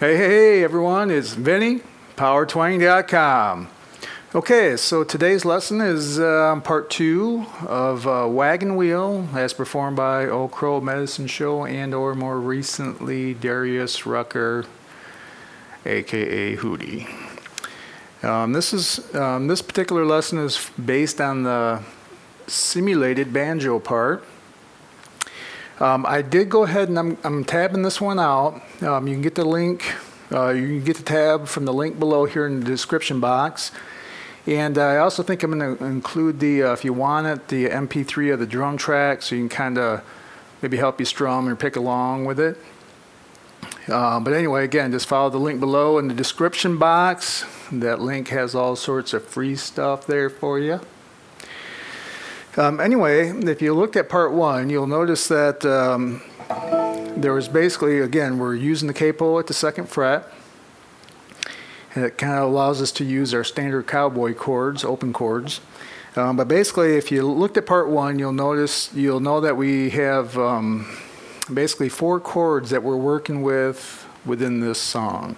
Hey everyone, it's Vinny, powertwang.com. Okay, so today's lesson is part 2 of Wagon Wheel as performed by Old Crow Medicine Show and or more recently Darius Rucker, aka Hootie. This particular lesson is based on the simulated banjo part. I did go ahead and I'm tabbing this one out. You can get the link, you can get the tab from the link below here in the description box. And I also think I'm going to include the, if you want it, the MP3 of the drum track so you can kind of maybe help you strum or pick along with it. But anyway, again, just follow the link below in the description box. That link has all sorts of free stuff there for you. Anyway, if you looked at part 1, you'll notice that there was basically, again, we're using the capo at the 2nd fret. And it kind of allows us to use our standard cowboy chords, open chords. But basically, if you looked at part 1, you'll know that we have basically 4 chords that we're working with within this song.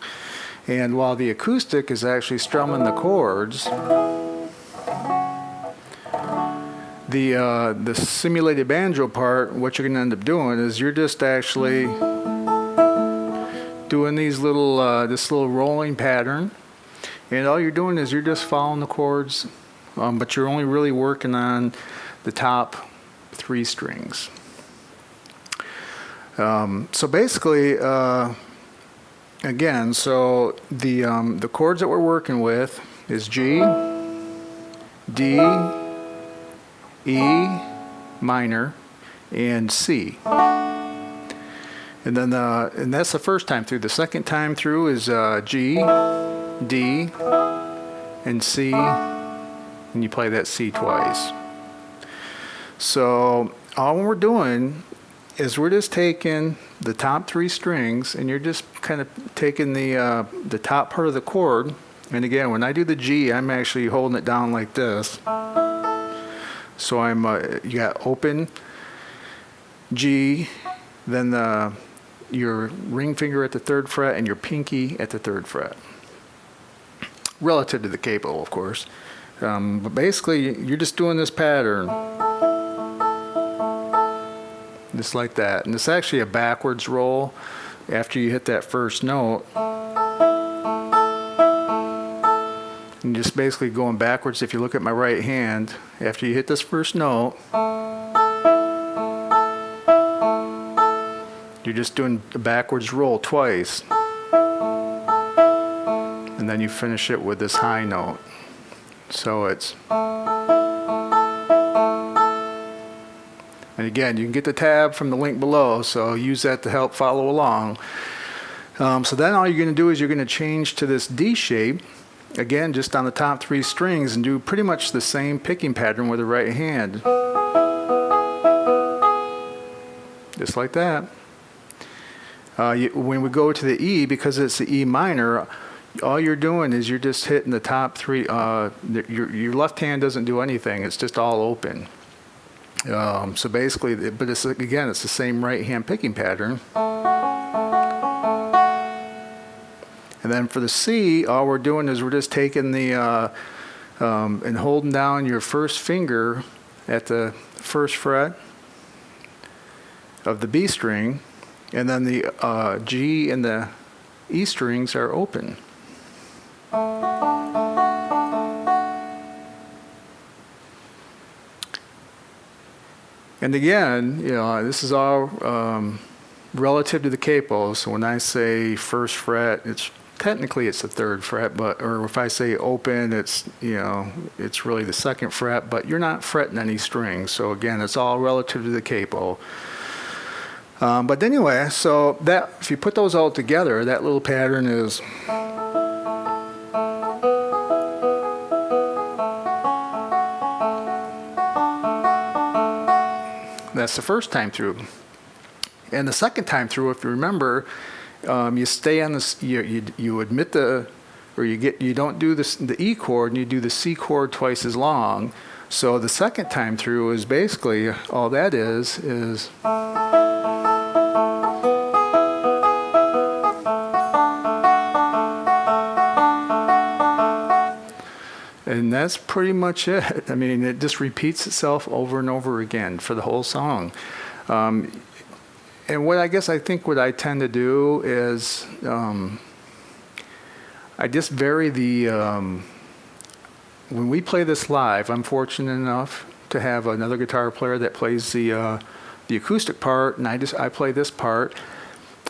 And while the acoustic is actually strumming the chords, the simulated banjo part, what you're going to end up doing is you're just actually doing these little this little rolling pattern, and all you're doing is you're just following the chords, but you're only really working on the top 3 strings. So basically, again, so the chords that we're working with is G, D, E minor, and C. And then and that's the first time through. The second time through is G, D, and C, and you play that C twice. So all we're doing is we're just taking the top 3 strings, and you're just kind of taking the top part of the chord. And again, when I do the G, I'm actually holding it down like this. So you got open G, then your ring finger at the 3rd fret and your pinky at the 3rd fret, relative to the capo, of course. But basically, you're just doing this pattern, just like that. And it's actually a backwards roll after you hit that first note. And just basically going backwards. If you look at my right hand, after you hit this first note, you're just doing a backwards roll twice. And then you finish it with this high note. So it's... And again, you can get the tab from the link below, so use that to help follow along. So then all you're going to do is you're going to change to this D shape. Again, just on the top 3 strings, and do pretty much the same picking pattern with the right hand. Just like that. When we go to the E, because it's the E minor, all you're doing is you're just hitting the top 3. Your left hand doesn't do anything. It's just all open. So basically, but it's again, it's the same right hand picking pattern. And then for the C, all we're doing is we're just taking the and holding down your first finger at the 1st fret of the B string, and then the G and the E strings are open. And again, this is all relative to the capo. So when I say 1st fret, technically it's the 3rd fret, or if I say open, it's it's really the 2nd fret, but you're not fretting any strings. So again, it's all relative to the capo. But anyway, so that if you put those all together, that little pattern is that's the first time through. And the second time through, if you remember, you stay on this. You omit you don't do the E chord, and you do the C chord twice as long. So the second time through is basically all that is And that's pretty much it. I mean, it just repeats itself over and over again for the whole song. And what I tend to do is I just vary the, when we play this live, I'm fortunate enough to have another guitar player that plays the acoustic part, and I play this part.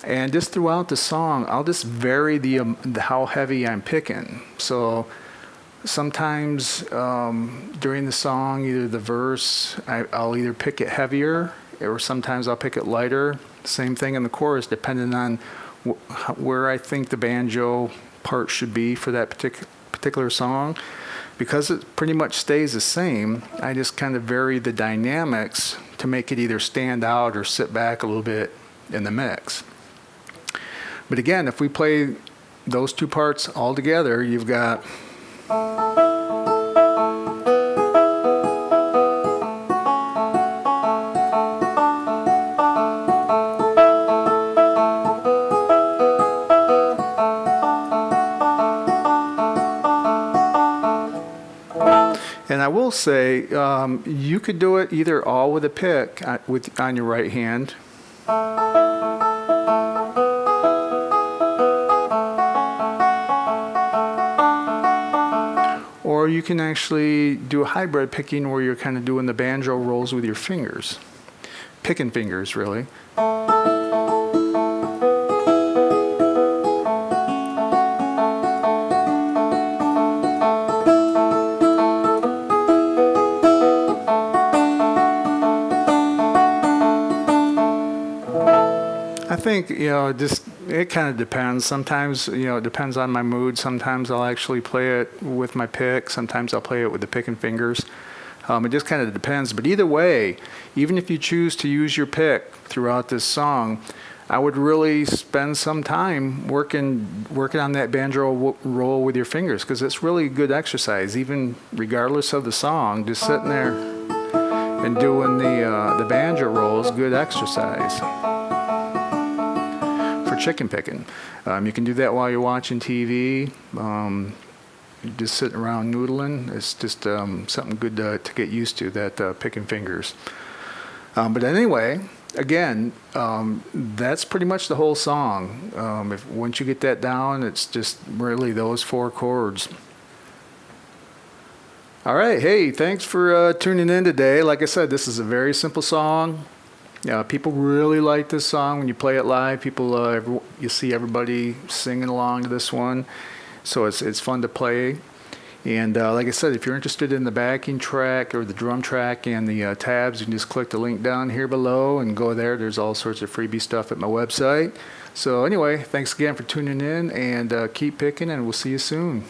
And just throughout the song, I'll just vary the how heavy I'm picking. So sometimes during the song, either the verse, I'll either pick it heavier, or sometimes I'll pick it lighter. Same thing in the chorus, depending on where I think the banjo part should be for that particular song. Because it pretty much stays the same, I just kind of vary the dynamics to make it either stand out or sit back a little bit in the mix. But again, if we play those two parts all together, you've got and I will say, you could do it either all with a pick on your right hand, or you can actually do a hybrid picking where you're kind of doing the banjo rolls with your fingers, picking fingers really. I think, just it kind of depends. Sometimes, it depends on my mood. Sometimes I'll actually play it with my pick. Sometimes I'll play it with the pick and fingers. It just kind of depends. But either way, even if you choose to use your pick throughout this song, I would really spend some time working on that banjo roll with your fingers, because it's really good exercise, even regardless of the song. Just sitting there and doing the banjo roll is good exercise for chicken picking. You can do that while you're watching TV. You're just sitting around noodling. It's just something good to get used to, that picking fingers. But anyway, again, that's pretty much the whole song. Once you get that down, it's just really those 4 chords. All right, hey, thanks for tuning in today. Like I said, this is a very simple song. People really like this song when you play it live. You see everybody singing along to this one, so it's fun to play. And like I said, if you're interested in the backing track or the drum track and the tabs, you can just click the link down here below and go there. There's all sorts of freebie stuff at my website. So anyway, thanks again for tuning in, and keep picking, and we'll see you soon.